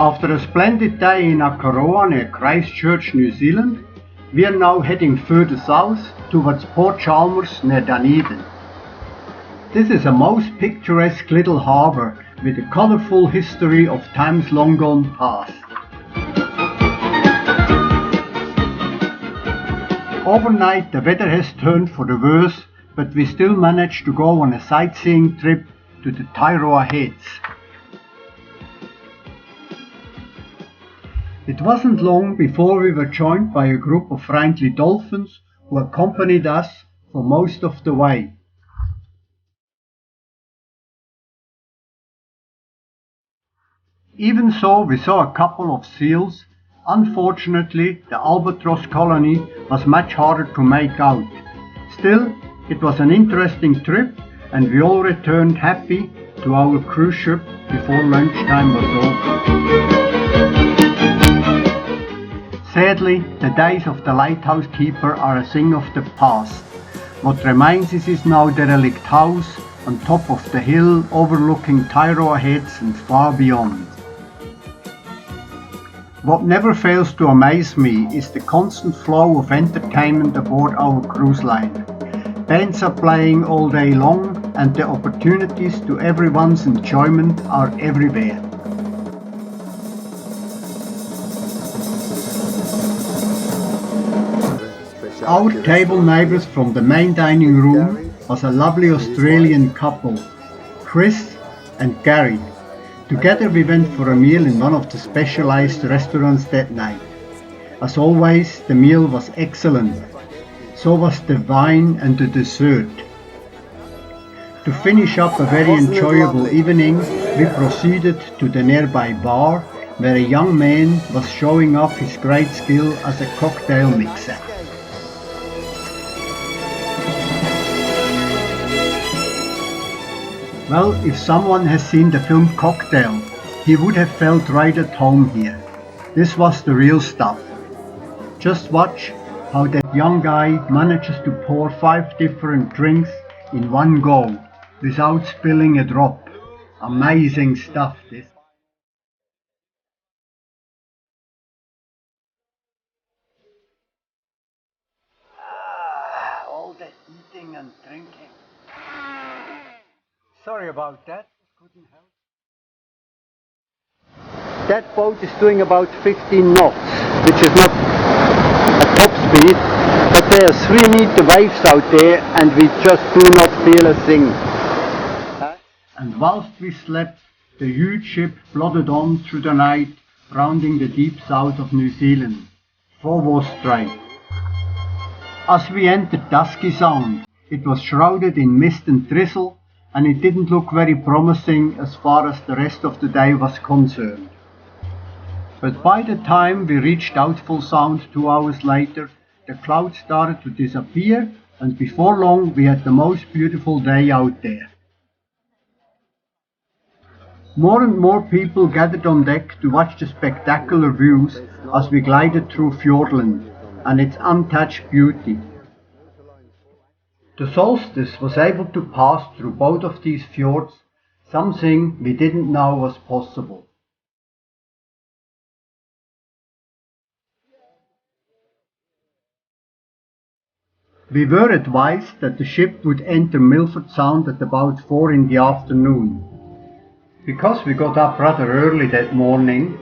After a splendid day in Akaroa near Christchurch, New Zealand, we are now heading further south towards Port Chalmers near Dunedin. This is a most picturesque little harbour with a colourful history of times long gone past. Overnight the weather has turned for the worse, but we still managed to go on a sightseeing trip to the Tairoa Heads. It wasn't long before we were joined by a group of friendly dolphins who accompanied us for most of the way. Even so, we saw a couple of seals. Unfortunately, the albatross colony was much harder to make out. Still, it was an interesting trip and we all returned happy to our cruise ship before lunchtime was over. Sadly, the days of the lighthouse keeper are a thing of the past. What remains is now derelict house on top of the hill overlooking Tairoa Heads and far beyond. What never fails to amaze me is the constant flow of entertainment aboard our cruise line. Bands are playing all day long and the opportunities to everyone's enjoyment are everywhere. Our table neighbours from the main dining room was a lovely Australian couple, Chris and Gary. Together we went for a meal in one of the specialised restaurants that night. As always, the meal was excellent. So was the wine and the dessert. To finish up a very enjoyable evening, we proceeded to the nearby bar where a young man was showing off his great skill as a cocktail mixer. Well, if someone has seen the film Cocktail, he would have felt right at home here. This was the real stuff. Just watch how that young guy manages to pour 5 different drinks in one go without spilling a drop. Amazing stuff, this. All that eating and drinking. Sorry about that, couldn't help. That boat is doing about 15 knots, which is not a top speed, but there are 3 meter waves out there and we just do not feel a thing. And whilst we slept, the huge ship plodded on through the night, rounding the deep south of New Zealand, 4 was straight. As we entered Dusky Sound, it was shrouded in mist and drizzle, and it didn't look very promising as far as the rest of the day was concerned. But by the time we reached Doubtful Sound 2 hours later, the clouds started to disappear and before long we had the most beautiful day out there. More and more people gathered on deck to watch the spectacular views as we glided through Fjordland and its untouched beauty. The Solstice was able to pass through both of these fjords, something we didn't know was possible. We were advised that the ship would enter Milford Sound at about 4 in the afternoon. Because we got up rather early that morning,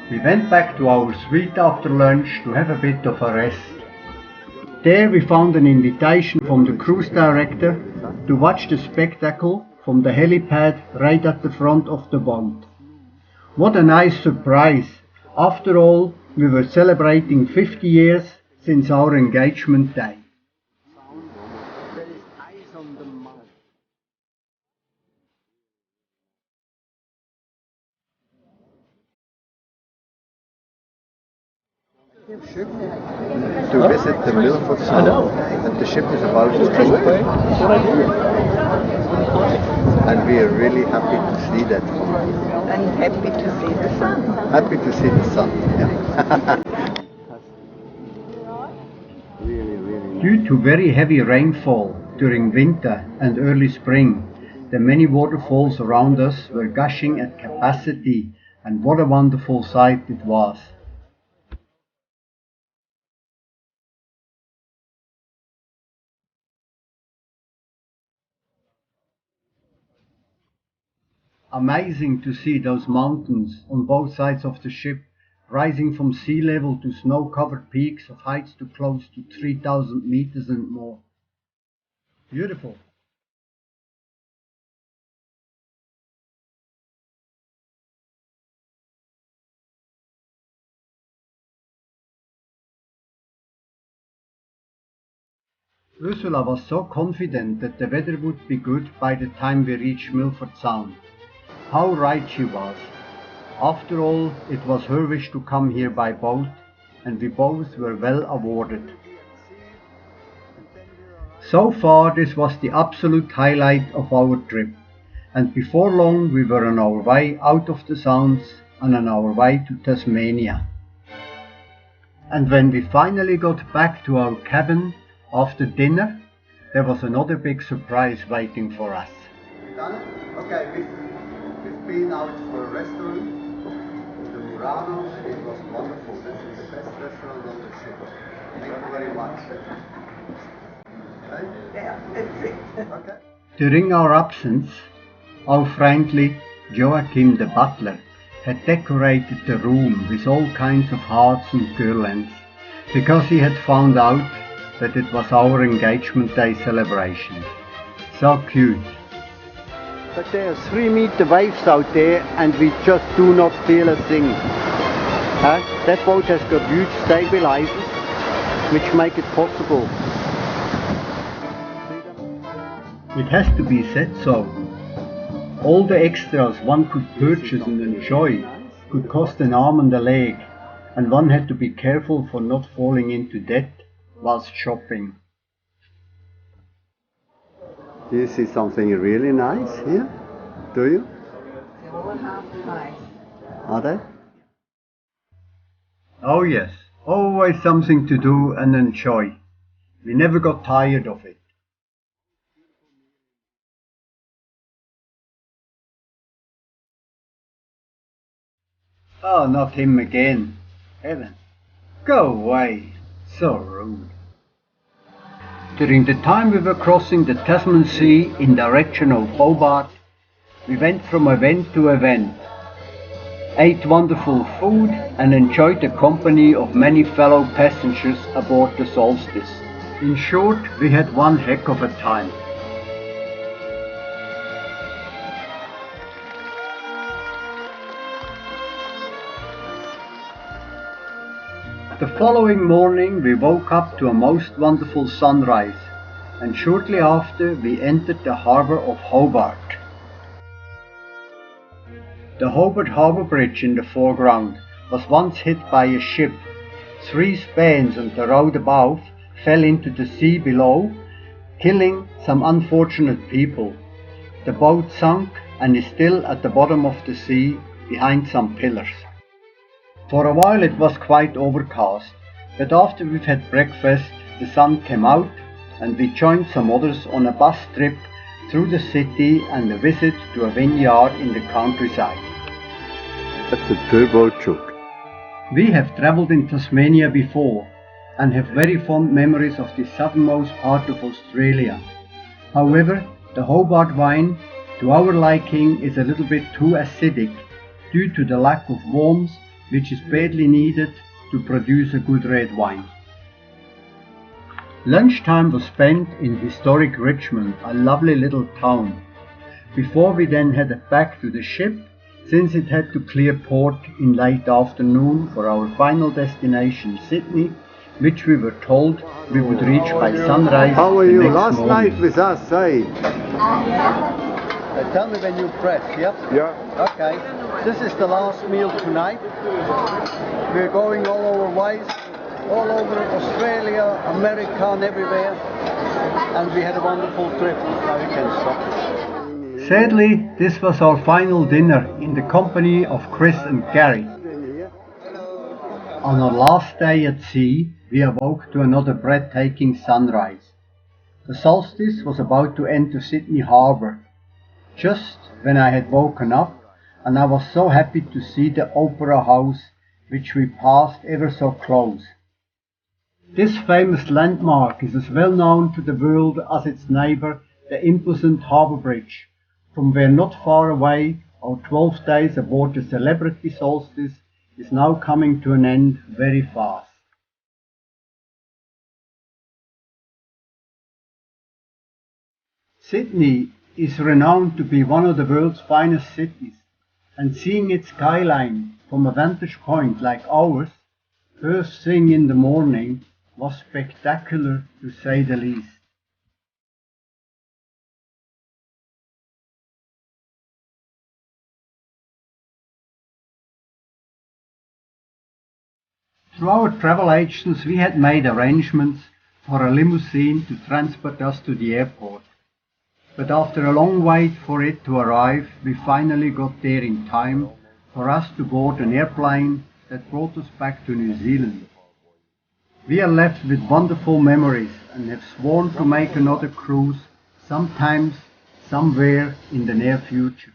we went back to our suite after lunch to have a bit of a rest. There we found an invitation from the cruise director to watch the spectacle from the helipad right at the front of the boat. What a nice surprise! After all, we were celebrating 50 years since our engagement day. Ship to visit the Milford Sound, and the ship is about to anchor. And we are really happy to see that. And happy to see the sun. Happy to see the sun, yeah. Really Due to very heavy rainfall during winter and early spring, the many waterfalls around us were gushing at capacity and what a wonderful sight it was. Amazing to see those mountains on both sides of the ship, rising from sea level to snow-covered peaks of heights to close to 3,000 meters and more. Beautiful. Ursula was so confident that the weather would be good by the time we reached Milford Sound. How right she was. After all, it was her wish to come here by boat, and we both were well awarded. So far, this was the absolute highlight of our trip, and before long we were on our way out of the Sounds and on our way to Tasmania. And when we finally got back to our cabin after dinner, there was another big surprise waiting for us. Done it? Okay, we've been out for a restaurant. The Muranos, it was wonderful. This is the best restaurant on the ship. Thank you very much. Right? Yeah, that's it. Okay. During our absence, our friendly Joachim the butler had decorated the room with all kinds of hearts and garlands, because he had found out that it was our engagement day celebration. So cute. But there are 3 meter waves out there and we just do not feel a thing. That boat has got huge stabilizers which make it possible. It has to be said so. All the extras one could purchase and enjoy could cost an arm and a leg, and one had to be careful for not falling into debt whilst shopping. Do you see something really nice here? Do you? They're all half price. Are they? Oh yes, always something to do and enjoy. We never got tired of it. Oh, not him again. Helen, go away. So rude. During the time we were crossing the Tasman Sea in direction of Hobart, we went from event to event, ate wonderful food and enjoyed the company of many fellow passengers aboard the Solstice. In short, we had one heck of a time. The following morning we woke up to a most wonderful sunrise, and shortly after we entered the harbour of Hobart. The Hobart harbour bridge in the foreground was once hit by a ship. 3 spans and the road above fell into the sea below, killing some unfortunate people. The boat sunk and is still at the bottom of the sea behind some pillars. For a while it was quite overcast, but after we've had breakfast the sun came out and we joined some others on a bus trip through the city and a visit to a vineyard in the countryside. That's a turbo truck. We have travelled in Tasmania before and have very fond memories of the southernmost part of Australia. However, the Hobart wine, to our liking, is a little bit too acidic due to the lack of warmth which is badly needed to produce a good red wine. Lunchtime was spent in historic Richmond, a lovely little town, before we then headed back to the ship, since it had to clear port in late afternoon for our final destination, Sydney, which we were told we would reach by sunrise. How are you? The next Last morning. night with us, eh? Tell me when you press, yep? Yeah. Okay, this is the last meal tonight. We're going all over ways, all over Australia, America and everywhere, and we had a wonderful trip. Now we can stop. Sadly, this was our final dinner in the company of Chris and Gary. On our last day at sea, we awoke to another breathtaking sunrise. The Solstice was about to enter Sydney Harbour. Just when I had woken up, and I was so happy to see the Opera House, which we passed ever so close. This famous landmark is as well known to the world as its neighbour, the imposant Harbour Bridge, from where not far away our 12 days aboard the celebrity Solstice is now coming to an end very fast. Sydney is renowned to be one of the world's finest cities, and seeing its skyline from a vantage point like ours, first thing in the morning, was spectacular to say the least. Through our travel agents we had made arrangements for a limousine to transport us to the airport. But after a long wait for it to arrive, we finally got there in time for us to board an airplane that brought us back to New Zealand. We are left with wonderful memories and have sworn to make another cruise sometimes, somewhere in the near future.